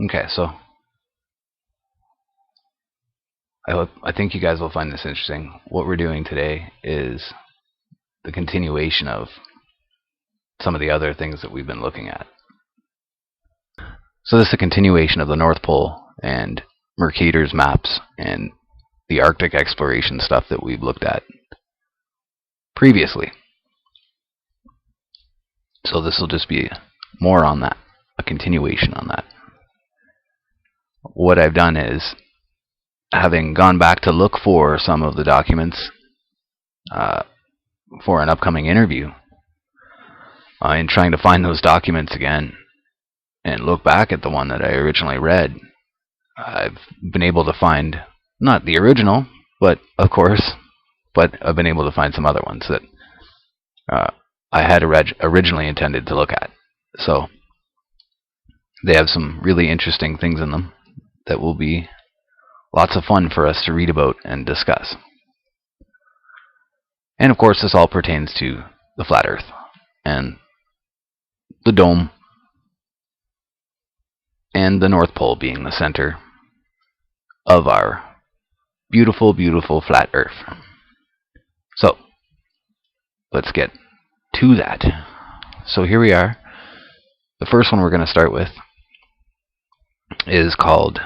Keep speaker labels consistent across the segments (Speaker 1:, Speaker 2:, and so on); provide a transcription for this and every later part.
Speaker 1: Okay, so I think you guys will find this interesting. What we're doing today is the continuation of some of the other things that we've been looking at. So this is a continuation of the North Pole and Mercator's maps and the Arctic exploration stuff that we've looked at previously. So this will just be more on that, a continuation on that. What I've done is, having gone back to look for some of the documents for an upcoming interview, and trying to find those documents again and look back at the one that I originally read, I've been able to find, not the original, but of course, but I've been able to find some other ones that I had originally intended to look at. So they have some really interesting things in them that will be lots of fun for us to read about and discuss. And of course, this all pertains to the flat Earth and the dome and the North Pole being the center of our beautiful, beautiful flat Earth. So let's get to that. So here we are. The first one we're going to start with is called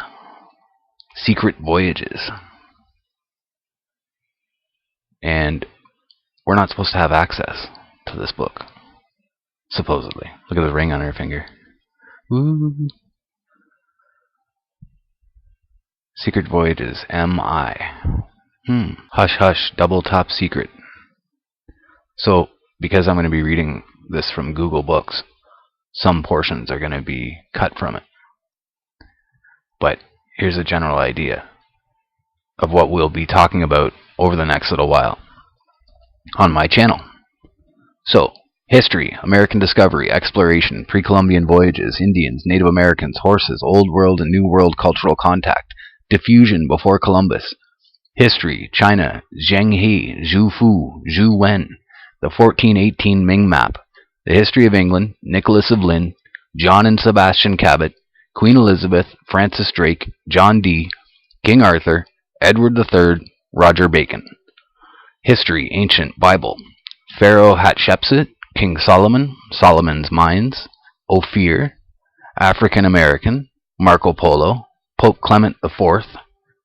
Speaker 1: Secret Voyages. And we're not supposed to have access to this book, supposedly. Look at the ring on her finger. Woo. Secret Voyages, M.I. Hush Hush, double top secret. So, because I'm going to be reading this from Google Books, some portions are going to be cut from it. But here's a general idea of what we'll be talking about over the next little while on my channel. So, history, American discovery, exploration, pre-Columbian voyages, Indians, Native Americans, horses, Old World and New World cultural contact, diffusion before Columbus, history, China, Zheng He, Zhu Fu, Zhu Wen, the 1418 Ming map, the history of England, Nicholas of Lynn, John and Sebastian Cabot, Queen Elizabeth, Francis Drake, John Dee, King Arthur, Edward III, Roger Bacon. History, ancient Bible, Pharaoh Hatshepsut, King Solomon, Solomon's Mines, Ophir, African American, Marco Polo, Pope Clement IV,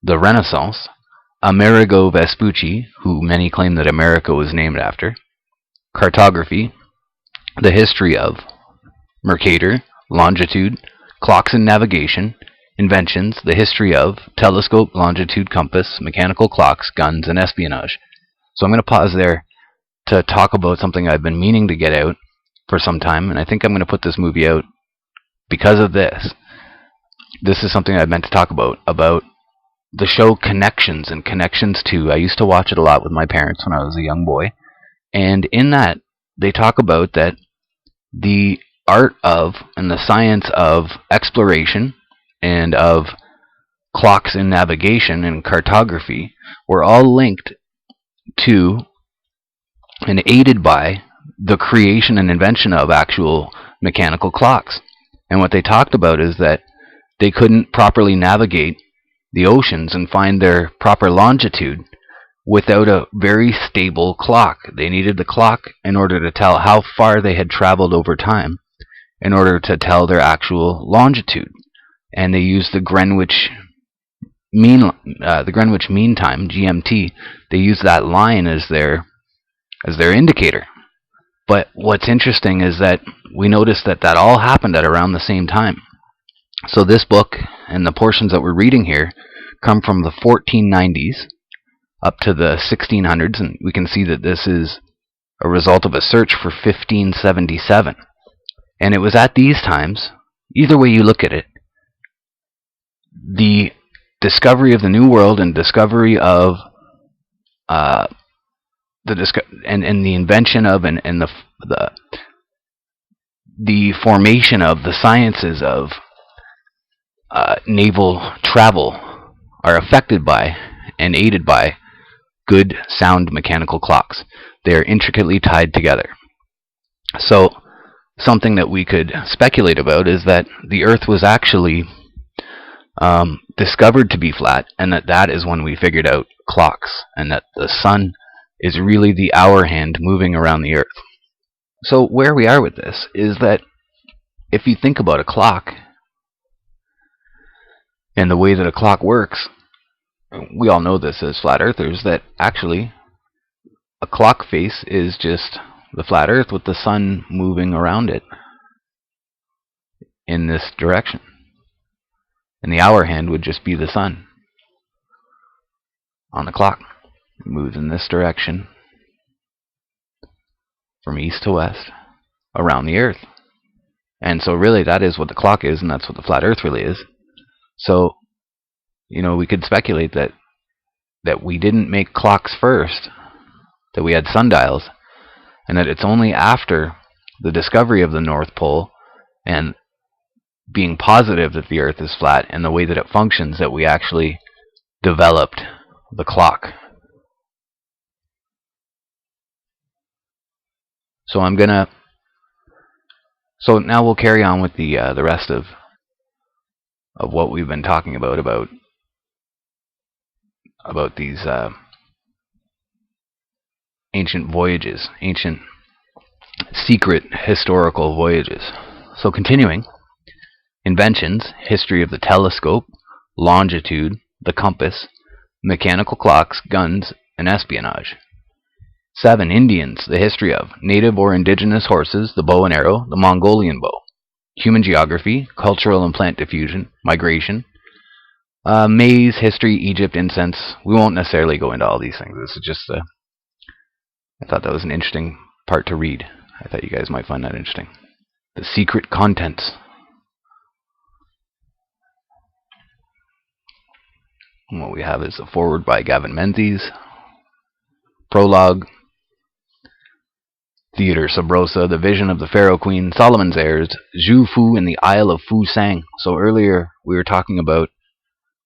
Speaker 1: the Renaissance, Amerigo Vespucci, who many claim that America was named after, cartography, the history of Mercator, longitude, clocks and navigation, inventions, the history of telescope, longitude, compass, mechanical clocks, guns, and espionage. So I'm going to pause there to talk about something I've been meaning to get out for some time, and I think I'm going to put this movie out because of this. This is something I've meant to talk about the show Connections and Connections 2. I used to watch it a lot with my parents when I was a young boy, and in that they talk about that the art of and the science of exploration and of clocks and navigation and cartography were all linked to and aided by the creation and invention of actual mechanical clocks. And what they talked about is that they couldn't properly navigate the oceans and find their proper longitude without a very stable clock. They needed the clock in order to tell how far they had traveled over time, in order to tell their actual longitude. And they used the Greenwich Mean Time, GMT. They used that line as their indicator. But what's interesting is that we noticed that all happened at around the same time. So this book and the portions that we're reading here come from the 1490s up to the 1600s, and we can see that this is a result of a search for 1577. And it was at these times, either way you look at it, the discovery of the New World and discovery of and the invention of and the formation of the sciences of naval travel are affected by and aided by good, sound mechanical clocks. They are intricately tied together. So something that we could speculate about is that the Earth was actually discovered to be flat, and that is when we figured out clocks, and that the sun is really the hour hand moving around the Earth. So where we are with this is that if you think about a clock and the way that a clock works, we all know this as flat earthers, that actually a clock face is just the flat Earth with the sun moving around it in this direction. And the hour hand would just be the sun on the clock. It moves in this direction from east to west around the Earth. And so really that is what the clock is, and that's what the flat Earth really is. So, we could speculate that we didn't make clocks first, that we had sundials, and that it's only after the discovery of the North Pole and being positive that the Earth is flat and the way that it functions that we actually developed the clock. So now we'll carry on with the rest of what we've been talking about these ancient voyages, ancient secret historical voyages. So continuing, inventions, history of the telescope, longitude, the compass, mechanical clocks, guns, and espionage. 7. Indians, the history of native or indigenous horses, the bow and arrow, the Mongolian bow. Human geography, cultural and plant diffusion, migration, maize, history, Egypt, incense. We won't necessarily go into all these things. This is just I thought that was an interesting part to read. I thought you guys might find that interesting. The secret contents. And what we have is a foreword by Gavin Menzies, prologue, Theodore Sabrosa, The Vision of the Pharaoh Queen, Solomon's Heirs, Zhu Fu and the Isle of Fu Sang. So earlier we were talking about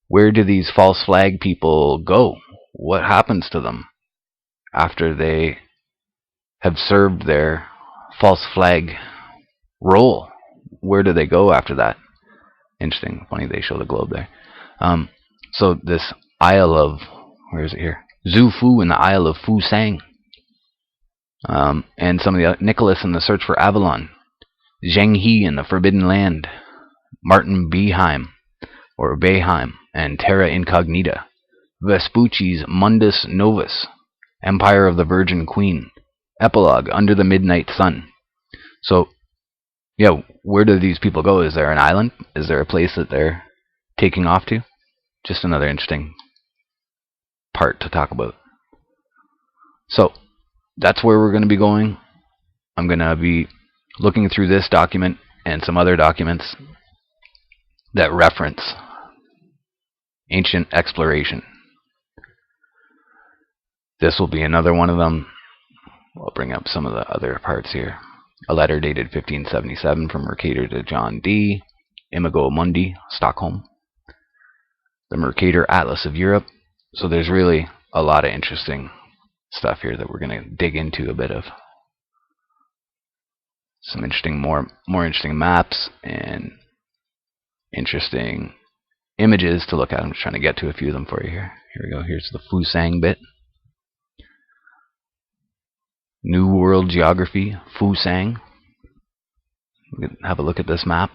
Speaker 1: where do these false flag people go? What happens to them after they have served their false flag role? Where do they go after that? Interesting. Funny they show the globe there. So this Isle of, where is it here? Zhu Fu and the Isle of Fu Sang. And some of the Nicholas and the Search for Avalon, Zheng He and the Forbidden Land, Martin Beheim, or Beheim, and Terra Incognita, Vespucci's Mundus Novus, Empire of the Virgin Queen, Epilogue, Under the Midnight Sun. So, yeah, where do these people go? Is there an island? Is there a place that they're taking off to? Just another interesting part to talk about. So, that's where we're going to be going. I'm going to be looking through this document and some other documents that reference ancient exploration. This will be another one of them. I'll bring up some of the other parts here. A letter dated 1577 from Mercator to John D. Imago Mundi, Stockholm. The Mercator Atlas of Europe. So there's really a lot of interesting stuff here that we're going to dig into a bit of. Some interesting, more interesting maps and interesting images to look at. I'm just trying to get to a few of them for you here. Here we go. Here's the Fusang bit. New World Geography, Fusang. We can have a look at this map.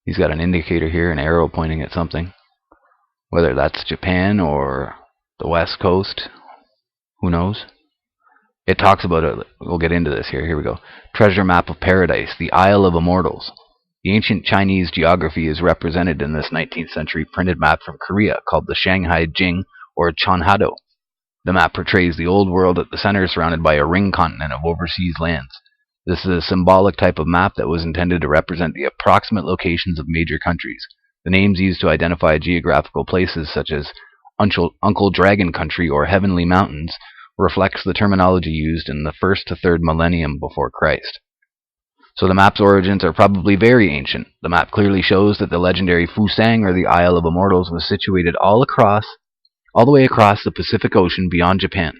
Speaker 1: He's got an indicator here, an arrow pointing at something. Whether that's Japan or the West Coast, who knows? It talks about it. We'll get into this here. Here we go. Treasure Map of Paradise, the Isle of Immortals. The ancient Chinese geography is represented in this 19th century printed map from Korea called the Shanghai Jing or Chonhado. The map portrays the old world at the center surrounded by a ring continent of overseas lands. This is a symbolic type of map that was intended to represent the approximate locations of major countries. The names used to identify geographical places such as Uncle Dragon Country or Heavenly Mountains reflects the terminology used in the 1st to 3rd millennium before Christ. So the map's origins are probably very ancient. The map clearly shows that the legendary Fusang, or the Isle of Immortals, was situated all the way across the Pacific Ocean beyond Japan.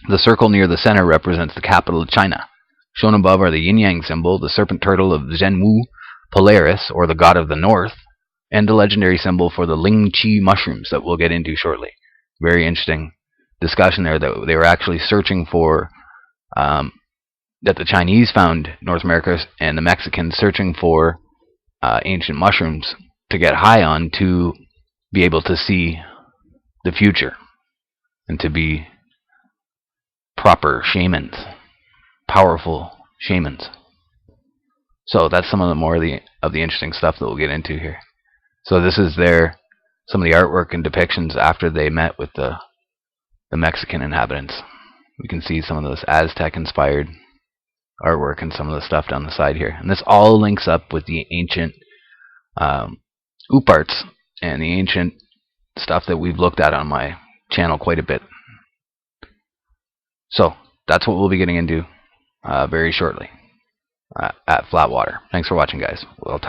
Speaker 1: The circle near the center represents the capital of China. Shown above are the yin-yang symbol, the serpent turtle of Zhenwu, Polaris, or the god of the north, and the legendary symbol for the Ling Chi mushrooms that we'll get into shortly. Very interesting discussion there that they were actually searching for, that the Chinese found North America and the Mexicans searching for ancient mushrooms to get high on to be able to see the future and to be proper shamans, powerful shamans. So that's some of the more of the interesting stuff that we'll get into here. So this is some of the artwork and depictions after they met with the Mexican inhabitants. We can see some of those Aztec-inspired artwork and some of the stuff down the side here. And this all links up with the ancient oop arts and the ancient stuff that we've looked at on my channel quite a bit. So that's what we'll be getting into very shortly at Flatwater. Thanks for watching, guys. We'll